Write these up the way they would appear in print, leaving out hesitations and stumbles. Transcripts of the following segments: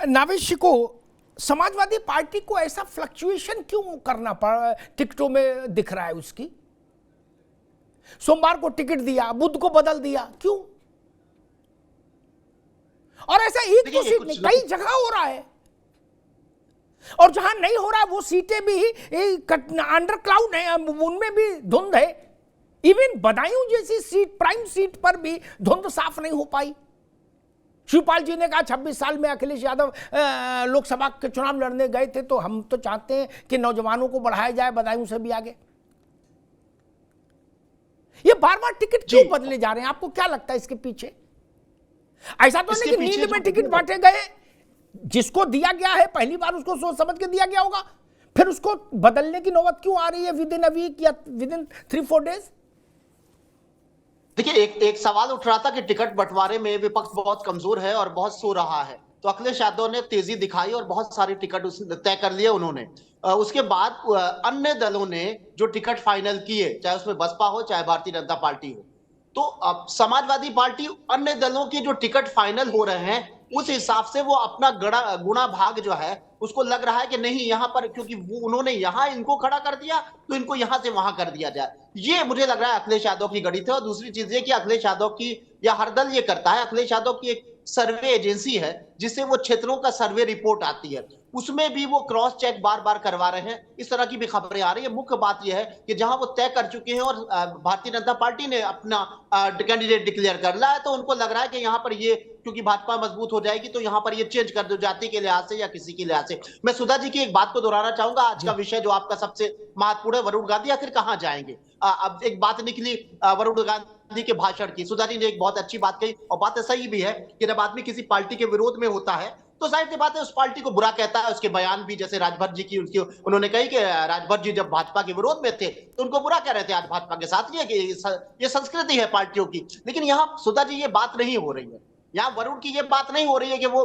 नाविश को समाजवादी पार्टी को ऐसा फ्लक्चुएशन क्यों करना पड़ा, टिकटों में दिख रहा है उसकी? सोमवार को टिकट दिया, बुध को बदल दिया, क्यों? और ऐसा एक तो सीट नहीं, कई जगह हो रहा है, और जहां नहीं हो रहा है वो सीटें भी अंडर क्लाउड है, उनमें भी धुंध है। इवन बदायूं जैसी सीट, प्राइम सीट पर भी धुंध साफ नहीं हो पाई। शिवपाल जी ने कहा 26 साल में अखिलेश यादव लोकसभा के चुनाव लड़ने गए थे, तो हम तो चाहते हैं कि नौजवानों को बढ़ाया जाए बदायूं से भी आगे। ये बार बार टिकट क्यों बदले जा रहे हैं? आपको क्या लगता है इसके पीछे? ऐसा तो नहीं कि नींद में टिकट बांटे गए, जिसको दिया गया है पहली बार उसको सोच समझ के दिया गया होगा, फिर उसको बदलने की नौबत क्यों आ रही है विद इन अ वीक या विद इन 3-4 डेज? देखिए, एक सवाल उठ रहा था कि टिकट बंटवारे में विपक्ष बहुत कमजोर है और बहुत सो रहा है, तो अखिलेश यादव ने तेजी दिखाई और बहुत सारे टिकट तय कर लिए उन्होंने। उसके बाद अन्य दलों ने जो टिकट फाइनल किए, चाहे उसमें बसपा हो चाहे भारतीय जनता पार्टी हो, तो अब समाजवादी पार्टी अन्य दलों के जो टिकट फाइनल हो रहे हैं उस हिसाब से वो अपना गुणा भाग जो है उसको लग रहा है कि नहीं, यहां पर क्योंकि वो उन्होंने यहां इनको खड़ा कर दिया तो इनको यहां से वहां कर दिया जाए। ये मुझे लग रहा है अखिलेश यादव की गणित है। और दूसरी चीज ये कि अखिलेश यादव की, या हर दल ये करता है, अखिलेश यादव की एक सर्वे एजेंसी है जिससे वो क्षेत्रों का सर्वे रिपोर्ट आती है, उसमें भी वो क्रॉस चेक बार बार करवा रहे हैं। इस तरह की भी खबरें आ रही है। मुख्य बात यह है कि जहां वो तय कर चुके हैं और भारतीय जनता पार्टी ने अपना कैंडिडेट डिक्लेयर कर लिया है, तो उनको लग रहा है कि यहां पर ये, क्योंकि भाजपा मजबूत हो जाएगी तो यहां पर ये चेंज कर दो जाति के लिहाज से या किसी के लिहाज से। मैं सुधा जी की एक बात को दोहराना चाहूंगा। आज का विषय जो आपका सबसे महत्वपूर्ण है, वरुण गांधी आखिर कहां जाएंगे। अब एक बात निकली वरुण गांधी के भाषण की, सुधा जी ने एक बहुत अच्छी बात कही और बात सही भी है कि जब आदमी किसी पार्टी के विरोध में होता है तो जाहिर सी बात है उस पार्टी को बुरा कहता है। उसके बयान भी, जैसे राजभर जी की, उन्होंने कही कि राजभर जी जब भाजपा के विरोध में थे तो उनको बुरा कह रहे थे, आज भाजपा के साथ ये संस्कृति है पार्टियों की। लेकिन यहाँ सुधा जी ये बात नहीं हो रही है, यहाँ वरुण की ये बात नहीं हो रही है कि वो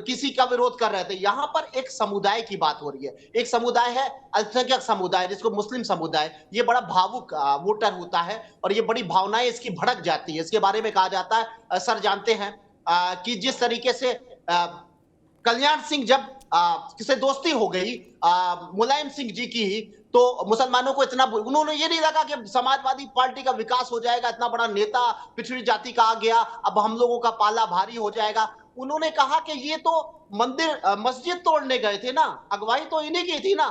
किसी का विरोध कर रहे थे। यहाँ पर एक समुदाय की बात हो रही है। एक समुदाय है अल्पसंख्यक समुदाय, जिसको मुस्लिम समुदाय, ये बड़ा भावुक वोटर होता है और ये बड़ी भावनाएं इसकी भड़क जाती है। इसके बारे में कहा जाता है, सर जानते हैं कि जिस तरीके से कल्याण सिंह जब किसी दोस्ती हो गई मुलायम सिंह जी की, तो मुसलमानों को इतना, उन्होंने ये नहीं लगा कि समाजवादी पार्टी का विकास हो जाएगा, इतना बड़ा नेता पिछड़ी जाति का आ गया, अब हम लोगों का पाला भारी हो जाएगा। उन्होंने कहा कि ये तो मंदिर मस्जिद तोड़ने गए थे ना, अगुवाई तो इन्हीं की थी ना।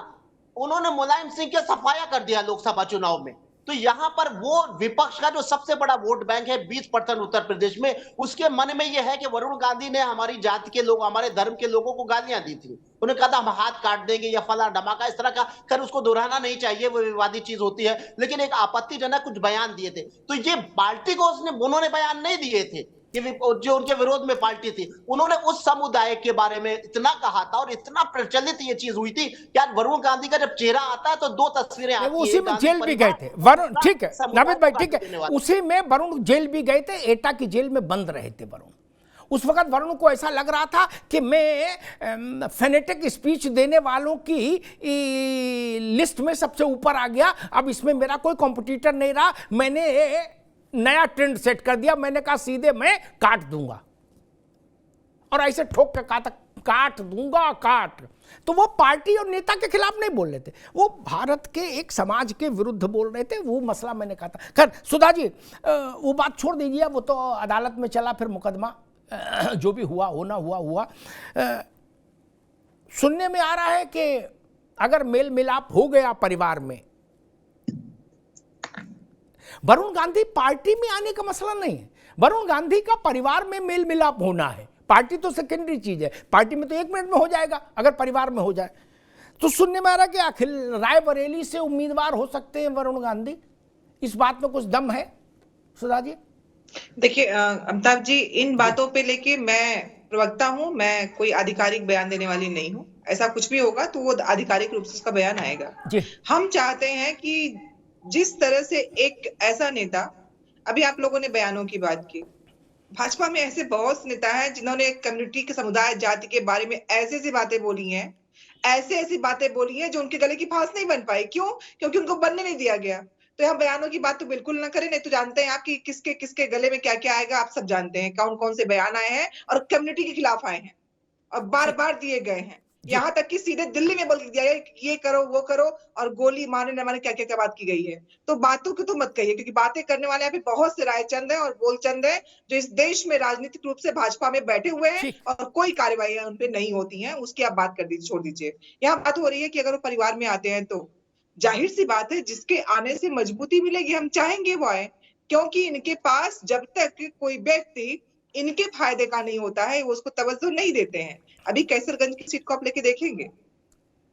उन्होंने मुलायम सिंह के सफाया कर दिया लोकसभा चुनाव में। तो यहां पर वो विपक्ष का जो सबसे बड़ा वोट बैंक है 20% उत्तर प्रदेश में, उसके मन में यह है कि वरुण गांधी ने हमारी जाति के लोग, हमारे धर्म के लोगों को गालियां दी थी, उन्हें कहा था हम हाथ काट देंगे या फला धमाका, इस तरह का। खैर उसको दोहराना नहीं चाहिए, वो विवादित चीज होती है, लेकिन एक आपत्तिजनक कुछ बयान दिए थे। तो ये पार्टी को उन्होंने बयान नहीं दिए थे, जो उनके विरोध में पार्टी थी, उन्होंने उस समुदाय के बारे में इतना कहा था और इतना प्रचलित ये चीज हुई थी कि आज वरुण गांधी का जब चेहरा आता है तो दो तस्वीरें आती हैं। उसी में जेल भी गए थे वरुण, ठीक है नाविद भाई, ठीक है, उसी में वरुण जेल भी गए थे, एटा की जेल में बंद रहे थे वरुण। उस वक्त वरुण को ऐसा लग रहा था कि मैं फेनेटिक स्पीच देने वालों की लिस्ट में सबसे ऊपर आ गया, अब इसमें मेरा कोई कॉम्पिटिटर नहीं रहा, मैंने नया ट्रेंड सेट कर दिया, मैंने कहा सीधे मैं काट दूंगा, और ऐसे ठोक के कहा था काट दूंगा, काट। तो वो पार्टी और नेता के खिलाफ नहीं बोल रहे थे, वो भारत के एक समाज के विरुद्ध बोल रहे थे, वो मसला मैंने कहा था। खैर सुधा जी वो बात छोड़ दीजिए, वो तो अदालत में चला, फिर मुकदमा जो भी हुआ होना हुआ। सुनने में आ रहा है कि अगर मेल मिलाप हो गया परिवार में, वरुण गांधी पार्टी में आने का मसला नहीं है, वरुण गांधी का परिवार में मेल मिलाप होना है। पार्टी तो सेकेंडरी चीज है, पार्टी में तो 1 मिनट में हो जाएगा, अगर परिवार में हो जाए। तो सुनने में आ रहा है कि अखिल रायबरेली से उम्मीदवार हो सकते हैं वरुण गांधी, इस बात में कुछ दम है सुधा जी? देखिए अमिताभ जी, इन बातों पे लेके मैं प्रवक्ता हूं, मैं कोई आधिकारिक बयान देने वाली नहीं हूं। ऐसा कुछ भी होगा तो वो आधिकारिक रूप से उसका बयान आएगा। हम चाहते हैं कि जिस तरह से एक ऐसा नेता, अभी आप लोगों ने बयानों की बात की, भाजपा में ऐसे बहुत से नेता हैं जिन्होंने कम्युनिटी के, समुदाय, जाति के बारे में ऐसी बातें बोली हैं, ऐसी बातें बोली हैं जो उनके गले की फांस नहीं बन पाई। क्यों? क्योंकि उनको बनने नहीं दिया गया। तो यहाँ बयानों की बात तो बिल्कुल ना करें, नहीं तो जानते हैं आप कि किसके किसके गले में क्या क्या आएगा, आप सब जानते हैं कौन कौन से बयान आए हैं और कम्युनिटी के खिलाफ आए हैं। और बार बार दिए गए हैं। यहाँ तक कि सीधे दिल्ली में बोल दिया गया ये करो वो करो, और गोली मारने न मारने क्या क्या क्या बात की गई है। तो बातों की तो मत कहिए, क्योंकि बातें करने वाले यहाँ पे बहुत से रायचंद है और बोलचंद है जो इस देश में राजनीतिक रूप से भाजपा में बैठे हुए हैं और कोई कार्रवाई उन पे नहीं होती है। उसकी आप बात कर दीजिए, छोड़ दीजिए। यहाँ बात हो रही है कि अगर वो परिवार में आते हैं तो जाहिर सी बात है जिसके आने से मजबूती मिलेगी हम चाहेंगे वो आए, क्योंकि इनके पास जब तक कोई व्यक्ति इनके फायदे का नहीं होता है वो उसको तवज्जो नहीं देते हैं। अभी कैसरगंज की सीट को आप लेके देखेंगे,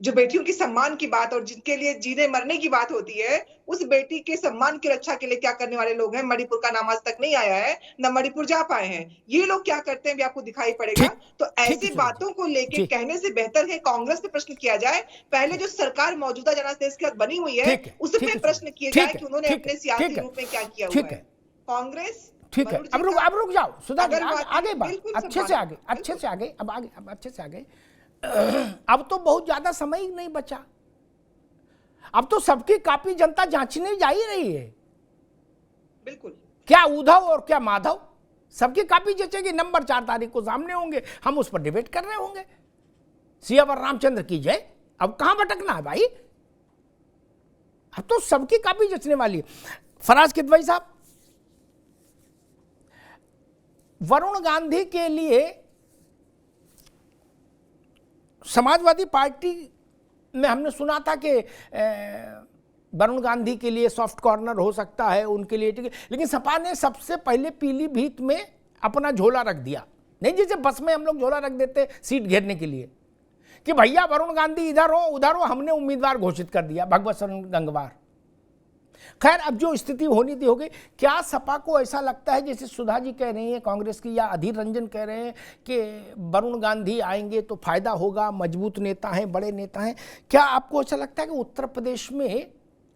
जो बेटियों की सम्मान की बात और जिनके लिए जीने मरने की बात होती है, उस बेटी के सम्मान की रक्षा के लिए क्या करने वाले लोग हैं। मणिपुर का नाम आज तक नहीं आया है, न मणिपुर जा पाए हैं। ये लोग क्या करते हैं भी आपको दिखाई पड़ेगा। तो ऐसी बातों को लेके कहने से बेहतर है कांग्रेस पे प्रश्न किया जाए। पहले जो सरकार मौजूदा जनादेश के साथ बनी हुई है उस पर प्रश्न किए जाए कि उन्होंने अपने सियासी रूप में क्या किया हुआ है। कांग्रेस ठीक है, अब रुक जाओ सुधा, आगे बात अच्छे से आगे, अब अच्छे से आगे। अब तो बहुत ज्यादा समय ही नहीं बचा। अब तो सबकी कॉपी जनता जांचने जा ही रही है। बिल्कुल, क्या उद्धव और क्या माधव, सबकी कॉपी जचेगी। नंबर 4 तारीख को सामने होंगे, हम उस पर डिबेट कर रहे होंगे। सियावर रामचंद्र की जय। अब कहां भटकना है भाई, अब तो सबकी कॉपी जचने वाली है। फराज किदवई साहब, वरुण गांधी के लिए समाजवादी पार्टी में हमने सुना था कि वरुण गांधी के लिए सॉफ्ट कॉर्नर हो सकता है उनके लिए, लेकिन सपा ने सबसे पहले पीलीभीत में अपना झोला रख दिया। नहीं जैसे बस में हम लोग झोला रख देते सीट घेरने के लिए कि भैया वरुण गांधी इधर हो उधर हो, हमने उम्मीदवार घोषित कर दिया भगवत शरण गंगवार। खैर, अब जो स्थिति होनी थी हो गई। क्या सपा को ऐसा लगता है जैसे सुधा जी कह रही हैं कांग्रेस की, या अधीर रंजन कह रहे हैं कि वरुण गांधी आएंगे तो फायदा होगा, मजबूत नेता हैं, बड़े नेता हैं। क्या आपको ऐसा लगता है कि उत्तर प्रदेश में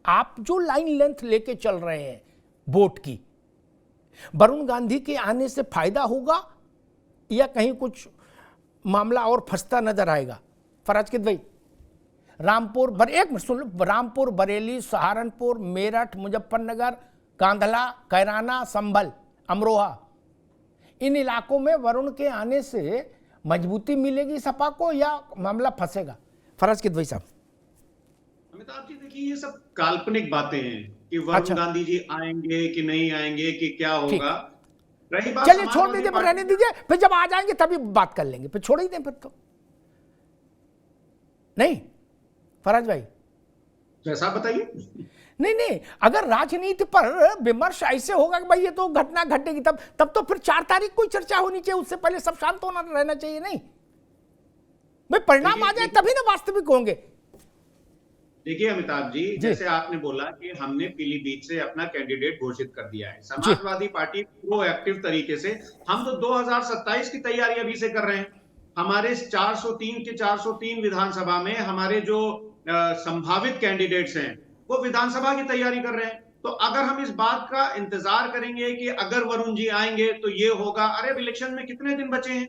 आप जो लाइन लेंथ लेके चल रहे हैं वोट की, वरुण गांधी के आने से फायदा होगा या कहीं कुछ मामला और फंसता नजर आएगा? फराज किदवई, रामपुर एक मिनट सुन लो, रामपुर, बरेली, सहारनपुर, मेरठ, मुजफ्फरनगर, कांधला, कैराना, संभल, अमरोहा, इन इलाकों में वरुण के आने से मजबूती मिलेगी सपा को या मामला फंसेगा? फराज किदवई साहब। अमिताभ जी, देखिए ये सब काल्पनिक बातें हैं कि वरुण गांधी जी आएंगे कि नहीं आएंगे कि क्या होगा। रही बात, चलिए छोड़ दीजिए, पर रहने दीजिए, फिर जब आ जाएंगे तभी बात कर लेंगे, फिर छोड़ ही दें फिर तो। नहीं फराज भाई, जैसा बताइए। नहीं, अगर राजनीति पर विमर्श ऐसे होगा कि भाई ये तो घटना घटेगी, तब तो फिर 4 तारीख को चर्चा होनी चाहिए, उससे पहले सब शांत होना रहना चाहिए। नहीं भाई, परिणाम आ जाए तभी ना वास्तविक होंगे। देखिए अमिताभ जी, जैसे आपने बोला कि हमने पीलीभीत से अपना कैंडिडेट घोषित कर दिया है। समाजवादी पार्टी प्रोएक्टिव तरीके से, हम तो 2027 की तैयारी अभी से कर रहे हैं। हमारे 403 के 403 विधानसभा में हमारे जो संभावित कैंडिडेट्स हैं वो विधानसभा की तैयारी कर रहे हैं। तो अगर हम इस बात का इंतजार करेंगे कि अगर वरुण जी आएंगे तो ये होगा, अरे इलेक्शन में कितने दिन बचे हैं।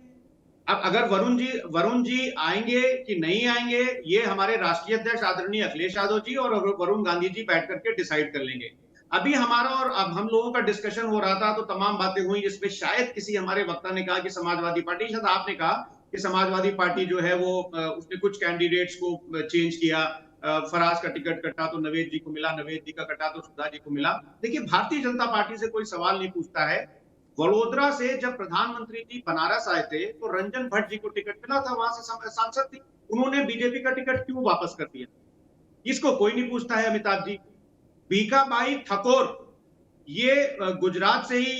अब अगर वरुण जी आएंगे कि नहीं आएंगे, ये हमारे राष्ट्रीय अध्यक्ष आदरणीय अखिलेश यादव जी और वरुण गांधी जी बैठ करके डिसाइड कर लेंगे। अभी हमारा और अब हम लोगों का डिस्कशन हो रहा था तो तमाम बातें हुई, जिसमें शायद किसी हमारे वक्ता ने कहा कि समाजवादी पार्टी, शायद आपने कहा कि समाजवादी पार्टी जो है वो उसने कुछ कैंडिडेट्स को चेंज किया। फराज का टिकट कटा तो नवेद जी को मिला, नवेद जी का कटा तो सुधा जी को मिला। देखिए, भारतीय जनता पार्टी से कोई सवाल नहीं पूछता है। वडोदरा से जब प्रधानमंत्री जी बनारस आए थे तो रंजन भट्ट जी को टिकट मिला था, वहां से सांसद थी, उन्होंने बीजेपी का टिकट क्यों वापस कर दिया? इसको कोई नहीं पूछता है अमिताभ जी। भीखाबाई ठाकुर, ये गुजरात से ही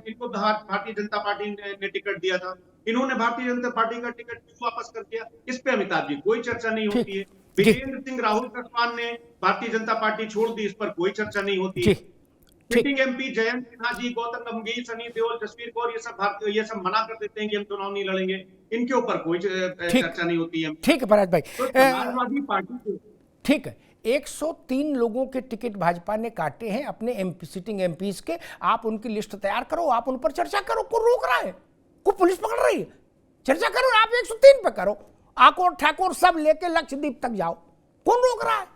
इनको भारतीय जनता पार्टी ने टिकट दिया था, इन्होंने भारतीय जनता पार्टी का टिकट क्यों वापस कर दिया? इस पे अमिताभ जी कोई चर्चा नहीं होती है। विजेंद्र सिंह राहुल कसवान ने भारतीय जनता पार्टी छोड़ दी, इस पर कोई चर्चा नहीं होती है। सिटिंग एमपी जयंत सिन्हा जी, गौतम गंभीर, सनी देओल, जसवीर कौर, ये सब मना कर देते हैं कि हम चुनाव नहीं लड़ेंगे, इनके ऊपर कोई चर्चा नहीं होती है। ठीक है फराज भाई, तो समाजवादी पार्टी ठीक है, 103 लोगों के टिकट भाजपा ने काटे हैं अपने एमपी, सिटिंग एमपीज के। आप उनकी लिस्ट तैयार करो, आप उन पर चर्चा करो। कौन रोक रहा है? को पुलिस पकड़ रही है? चर्चा करो, आप 103 पे करो, आकोर ठाकुर सब लेके लक्षद्वीप तक जाओ, कौन रोक रहा है?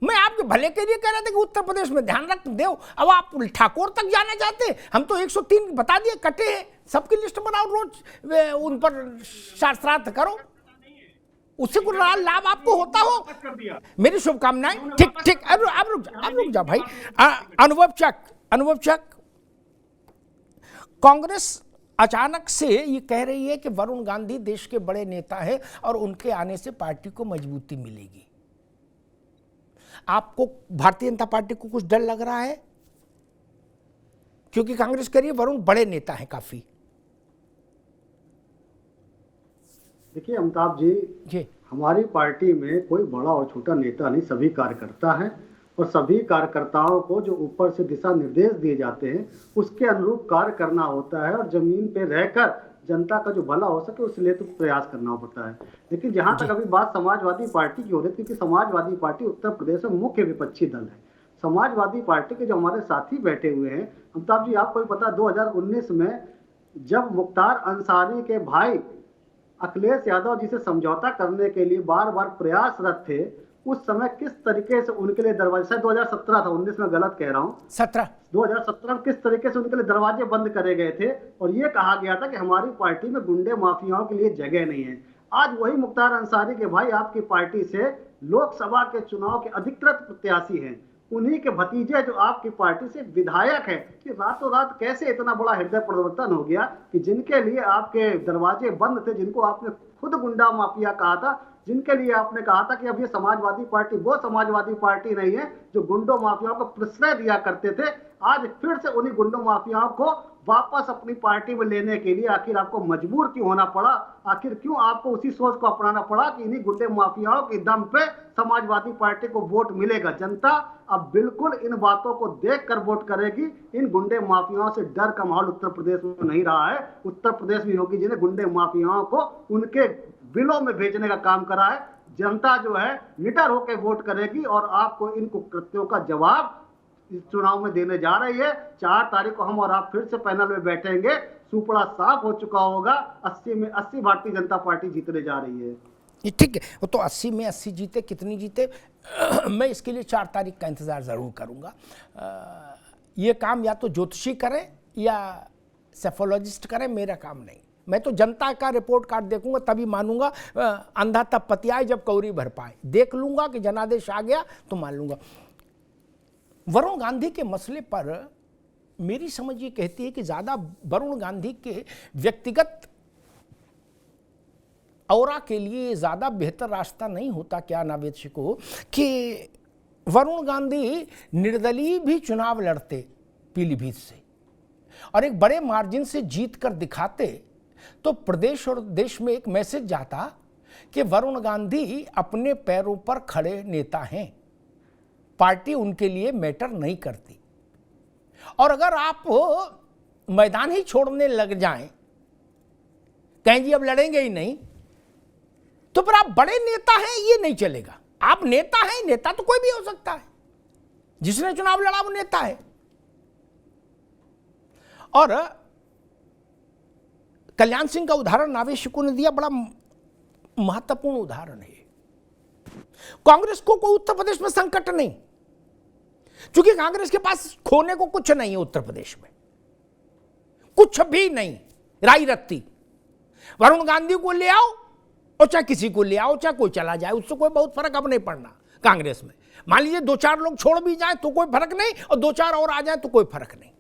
मैं आपके भले के लिए कह रहा था कि उत्तर प्रदेश में ध्यान रख दो। अब आप ठाकुर तक जाना चाहते, हम तो 103 बता दिए कटे हैं, सबकी लिस्ट बनाओ, रोज उन पर श्राद्ध करो, उससे कोई लाभ आपको होता हो। मेरी शुभकामनाएं। ठीक ठीक, अब रुक जा भाई। अनुभव चक, कांग्रेस अचानक से ये कह रही है कि वरुण गांधी देश के बड़े नेता है और उनके आने से पार्टी को मजबूती मिलेगी। आपको भारतीय जनता पार्टी को कुछ डर लग रहा है? क्योंकि कांग्रेस कह रही है वरुण बड़े नेता है काफी। देखिए अमिताभ जी, हमारी पार्टी में कोई बड़ा और छोटा नेता नहीं, सभी कार्यकर्ता हैं और सभी कार्यकर्ताओं को जो ऊपर से दिशा निर्देश दिए जाते हैं उसके अनुरूप कार्य करना होता है और जमीन पे रहकर जनता का जो भला हो सके उसके लिए तो प्रयास करना पड़ता है। लेकिन जहां तक अभी बात समाजवादी पार्टी की हो रही थी, क्योंकि समाजवादी पार्टी उत्तर प्रदेश में मुख्य विपक्षी दल है। समाजवादी पार्टी के जो हमारे साथी बैठे हुए हैं, अमिताभ जी आपको भी पता 2019 में जब मुख्तार अंसारी के भाई अखिलेश यादव जी से समझौता करने के लिए बार बार प्रयासरत थे, उस समय किस तरीके से उनके लिए दरवाजे, शायद 2017 था, 19 में गलत कह रहा हूँ, 2017 में किस तरीके से उनके लिए दरवाजे बंद करे गए थे और ये कहा गया था कि हमारी पार्टी में गुंडे माफियाओं के लिए जगह नहीं है। आज वही मुख्तार अंसारी के भाई आपकी पार्टी से लोकसभा के चुनाव के अधिकृत प्रत्याशी हैं, उन्हीं के भतीजे जो आपकी पार्टी से विधायक है, कि रातों रात कैसे इतना बड़ा हृदय परिवर्तन हो गया कि जिनके लिए आपके दरवाजे बंद थे, जिनको आपने खुद गुंडा माफिया कहा था, जिनके लिए आपने कहा था कि अब ये समाजवादी पार्टी वो समाजवादी पार्टी नहीं है जो गुंडों माफियाओं को प्रश्रय दिया करते थे, आज फिर से उन्हीं गुंडों माफियाओं को वापस अपनी पार्टी में लेने के लिए आखिर आपको मजबूर क्यों होना पड़ा? आखिर क्यों आपको उसी सोच को अपनाना पड़ा कि इन्हीं गुंडे माफियाओं के दम पे समाजवादी पार्टी को वोट मिलेगा? जनता अब बिल्कुल इन बातों को देखकर वोट करेगी। इन गुंडे माफियाओं से डर का माहौल उत्तर प्रदेश में नहीं रहा है। उत्तर प्रदेश में योगी जी ने गुंडे माफियाओं को उनके बिलों में भेजने का काम करा है। जनता जो है निडर होकर वोट करेगी और आपको इन कुकृत्यों का जवाब इस चुनाव में देने जा रही है। 4 तारीख को हम और आप फिर से पैनल में बैठेंगे, सुपड़ा साफ हो चुका होगा। 80 में 80 भारतीय जनता पार्टी जीतने जा रही है। ठीक है, वो तो 80 में 80 जीते, कितनी जीते मैं इसके लिए 4 तारीख का इंतजार जरूर करूंगा। ये काम या तो ज्योतिषी करें या सेफोलॉजिस्ट करें, मेरा काम नहीं। मैं तो जनता का रिपोर्ट कार्ड देखूंगा तभी मानूंगा। अंधा तब पतियाए जब कौरी भर पाए। देख लूंगा कि जनादेश आ गया तो मान लूंगा। वरुण गांधी के मसले पर मेरी समझ ये कहती है कि ज्यादा वरुण गांधी के व्यक्तिगत औरा के लिए ज्यादा बेहतर रास्ता नहीं होता क्या नावेद को कि वरुण गांधी निर्दलीय भी चुनाव लड़ते पीलीभीत से और एक बड़े मार्जिन से जीत कर दिखाते तो प्रदेश और देश में एक मैसेज जाता कि वरुण गांधी अपने पैरों पर खड़े नेता हैं, पार्टी उनके लिए मैटर नहीं करती। और अगर आप मैदान ही छोड़ने लग जाएं, कहें जी अब लड़ेंगे ही नहीं, तो फिर आप बड़े नेता हैं ये नहीं चलेगा। आप नेता हैं, नेता तो कोई भी हो सकता है, जिसने चुनाव लड़ा वो नेता है। और कल्याण सिंह का उदाहरण नावेद शिकू ने दिया, बड़ा महत्वपूर्ण उदाहरण है। कांग्रेस को कोई उत्तर प्रदेश में संकट नहीं, क्योंकि कांग्रेस के पास खोने को कुछ नहीं है। उत्तर प्रदेश में कुछ भी नहीं, राई रत्ती। वरुण गांधी को ले आओ और चाहे किसी को ले आओ, चाहे कोई चला जाए, उससे कोई बहुत फर्क अब नहीं पड़ना कांग्रेस में। मान लीजिए 2-4 लोग छोड़ भी जाए तो कोई फर्क नहीं, और 2-4 और आ जाए तो कोई फर्क नहीं।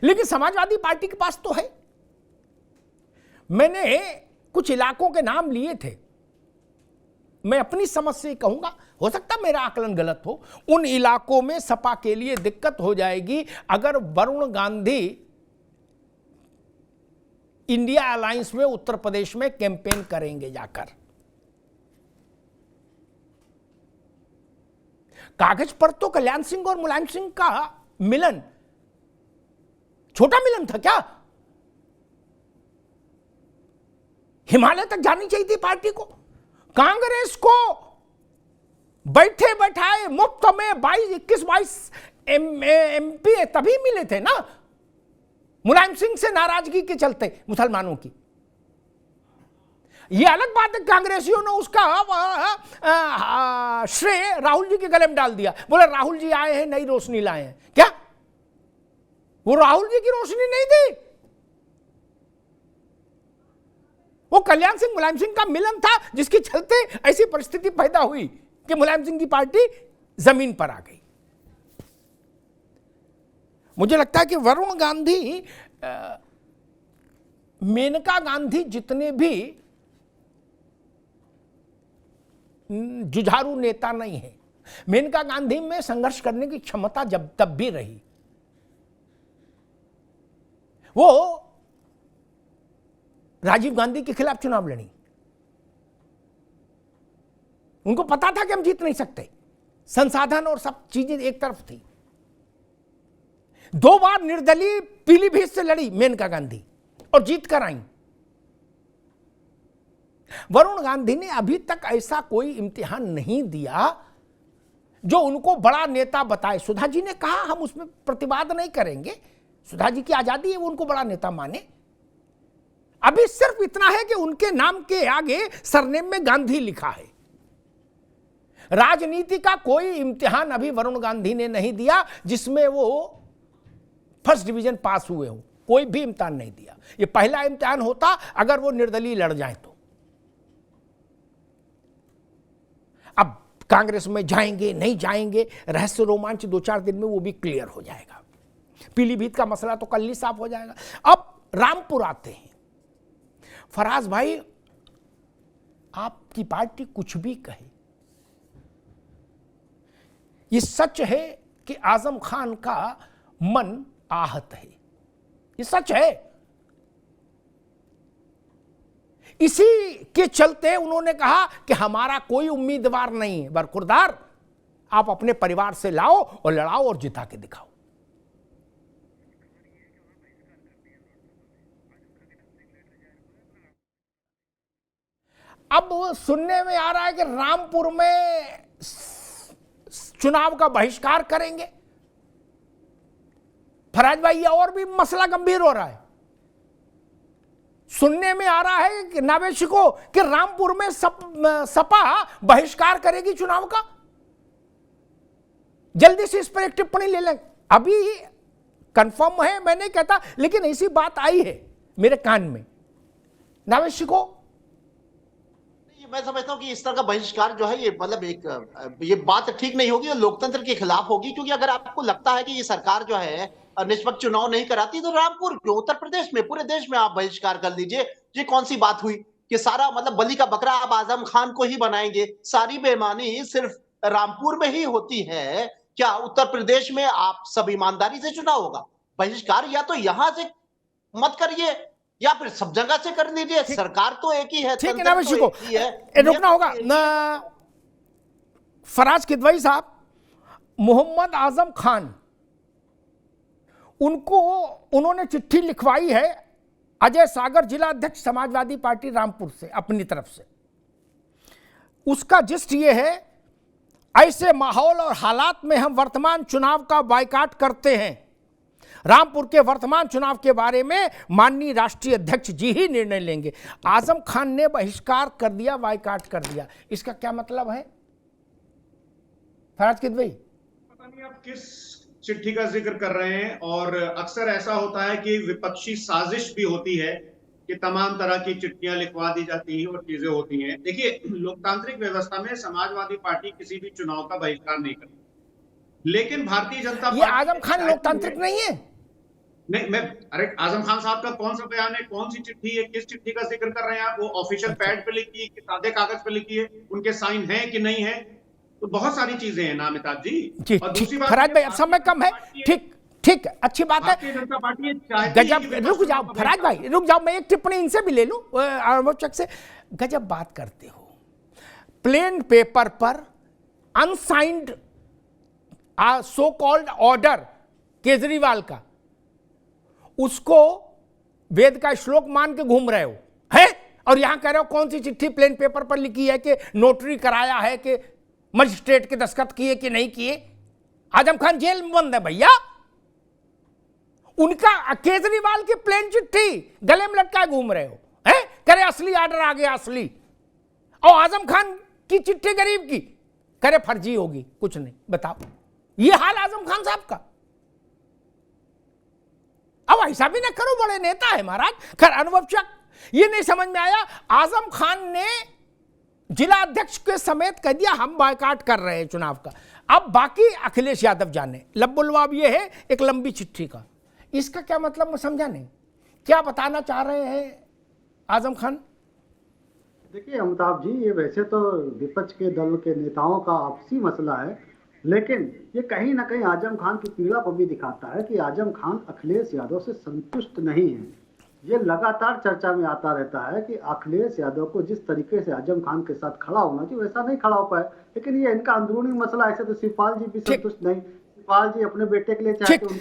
लेकिन समाजवादी पार्टी के पास तो है। मैंने कुछ इलाकों के नाम लिए थे, मैं अपनी समझ से कहूंगा, हो सकता मेरा आकलन गलत हो। उन इलाकों में सपा के लिए दिक्कत हो जाएगी अगर वरुण गांधी इंडिया अलायंस में उत्तर प्रदेश में कैंपेन करेंगे जाकर। कागज पर तो कल्याण सिंह और मुलायम सिंह का मिलन छोटा मिलन था क्या? हिमालय तक जानी चाहिए थी पार्टी को। कांग्रेस को बैठे बैठाए मुफ्त में 21-22 एमपी तभी मिले थे ना, मुलायम सिंह से नाराजगी के चलते मुसलमानों की। ये अलग बात है, कांग्रेसियों ने उसका श्रेय राहुल जी के गले में डाल दिया, बोले राहुल जी आए हैं नई रोशनी लाए हैं। क्या वो राहुल जी की रोशनी नहीं थी? वो कल्याण सिंह मुलायम सिंह का मिलन था, जिसके चलते ऐसी परिस्थिति पैदा हुई कि मुलायम सिंह की पार्टी जमीन पर आ गई। मुझे लगता है कि वरुण गांधी मेनका गांधी जितने भी जुझारू नेता नहीं है, मेनका गांधी में संघर्ष करने की क्षमता जब तब भी रही। वो राजीव गांधी के खिलाफ चुनाव लड़ी, उनको पता था कि हम जीत नहीं सकते, संसाधन और सब चीजें एक तरफ थी। 2 बार निर्दलीय पीलीभीत से लड़ी मेनका गांधी और जीत कर आई। वरुण गांधी ने अभी तक ऐसा कोई इम्तिहान नहीं दिया जो उनको बड़ा नेता बताए। सुधा जी ने कहा हम उसमें प्रतिवाद नहीं करेंगे, सुधा जी की आजादी है, वो उनको बड़ा नेता माने। अभी सिर्फ इतना है कि उनके नाम के आगे सरनेम में गांधी लिखा है। राजनीति का कोई इम्तिहान अभी वरुण गांधी ने नहीं दिया जिसमें वो फर्स्ट डिवीजन पास हुए हो, कोई भी इम्तिहान नहीं दिया। ये पहला इम्तिहान होता अगर वो निर्दलीय लड़ जाए तो। अब कांग्रेस में जाएंगे नहीं जाएंगे, रहस्य रोमांच 2-4 दिन में वो भी क्लियर हो जाएगा। पीलीभीत का मसला तो कल ही साफ हो जाएगा। अब रामपुर आते हैं। फराज भाई, आपकी पार्टी कुछ भी कहे, ये सच है कि आजम खान का मन आहत है, ये सच है। इसी के चलते उन्होंने कहा कि हमारा कोई उम्मीदवार नहीं है, बरखुरदार आप अपने परिवार से लाओ और लड़ाओ और जिता के दिखाओ। अब सुनने में आ रहा है कि रामपुर में चुनाव का बहिष्कार करेंगे। फराज भाई, ये और भी मसला गंभीर हो रहा है। सुनने में आ रहा है कि नावेशी को कि रामपुर में सपा बहिष्कार करेगी चुनाव का। जल्दी से इस पर एक टिप्पणी ले लें। अभी कंफर्म है, मैं नहीं कहता, लेकिन ऐसी बात आई है मेरे कान में। नावेशी को मैं समझता हूँ कि इस तरह का बहिष्कार जो है ये मतलब ये बात ठीक नहीं होगी और लोकतंत्र के खिलाफ होगी। क्योंकि अगर आपको लगता है कि ये सरकार जो है निष्पक्ष चुनाव नहीं कराती तो रामपुर क्यों, उत्तर प्रदेश में, पूरे देश में आप बहिष्कार कर लीजिए। ये कौन सी बात हुई कि सारा मतलब बलि का बकरा आप आजम खान को ही बनाएंगे? सारी बेईमानी सिर्फ रामपुर में ही होती है क्या? उत्तर प्रदेश में आप सब ईमानदारी से चुनाव होगा। बहिष्कार या तो यहां से मत करिए या फिर सब जगह से कर लीजिए। सरकार तो एक ही है, ठीक है। नावेशी को रुकना होगा ना। फराज किदवई साहब, मोहम्मद आजम खान, उन्होंने चिट्ठी लिखवाई है अजय सागर, जिला अध्यक्ष समाजवादी पार्टी रामपुर से, अपनी तरफ से। उसका जिस्ट ये है, ऐसे माहौल और हालात में हम वर्तमान चुनाव का बायकॉट करते हैं। रामपुर के वर्तमान चुनाव के बारे में माननीय राष्ट्रीय अध्यक्ष जी ही निर्णय लेंगे। आजम खान ने बहिष्कार कर दिया, बायकॉट कर दिया, इसका क्या मतलब है फराज किदवई? पता नहीं आप किस चिट्ठी का जिक्र कर रहे हैं। और अक्सर ऐसा होता है कि विपक्षी साजिश भी होती है कि तमाम तरह की चिट्ठियां लिखवा दी जाती हैं और चीजें होती हैं। देखिए, लोकतांत्रिक व्यवस्था में समाजवादी पार्टी किसी भी चुनाव का बहिष्कार नहीं करती, लेकिन भारतीय जनता पार्टी, ये आजम खान लोकतांत्रिक नहीं है। नहीं, अरे आजम खान साहब का कौन सा बयान है, कौन सी चिट्ठी है, किस चिट्ठी का जिक्र कर रहे हैं आप? वो ऑफिशियल पैड पे लिखी है कि सादे कागज पे लिखी है? उनके साइन है कि नहीं है? तो बहुत सारी चीजें हैं ना अमिताभ जी। और दूसरी बात, फराज भाई अब समय कम है, ठीक है, अच्छी बात है। भारतीय जनता पार्टी गजब, रुक जाओ फराज भाई, रुक जाओ, मैं एक टिप्पणी इनसे भी ले लूं आवश्यक से। गजब बात करते हो, प्लेन पेपर पर unsigned so called order Kejriwal का, उसको वेद का श्लोक मान के घूम रहे हो है, और यहां कह रहे हो कौन सी चिट्ठी प्लेन पेपर पर लिखी है कि नोटरी कराया है कि मजिस्ट्रेट के दस्तखत किए कि नहीं किए। आजम खान जेल में बंद है भैया, उनका केजरीवाल की प्लेन चिट्ठी गले में लटकाए घूम रहे हो है। करे असली आर्डर आ गया, असली। और आजम खान की चिट्ठी गरीब की, करे फर्जी होगी, कुछ नहीं। बताओ, ये हाल आजम खान साहब का। अब ऐसा भी ना करो, बड़े नेता है महाराज। खैर अनुभव चक, ये नहीं समझ में आया, आजम खान ने जिला अध्यक्ष के समेत कह दिया हम बायकाट कर रहे हैं चुनाव का। अब बाकी अखिलेश यादव जाने। लब्बुलवाब ये है एक लंबी चिट्ठी का, इसका क्या मतलब मैं समझा नहीं, क्या बताना चाह रहे हैं आजम खान? देखिए अमिताभ जी, ये वैसे तो विपक्ष के दल के नेताओं का आपसी मसला है, लेकिन ये कहीं ना कहीं आजम खान की पीड़ा को भी दिखाता है कि आजम खान अखिलेश यादव से संतुष्ट नहीं है। ये लगातार चर्चा में आता रहता है कि अखिलेश यादव को जिस तरीके से आजम खान के साथ खड़ा होना चाहिए वैसा नहीं खड़ा हो पाए, लेकिन ये इनका अंदरूनी मसला। ऐसे तो शिवपाल जी भी संतुष्ट नहीं, शिवपाल जी अपने बेटे के लिए चाहते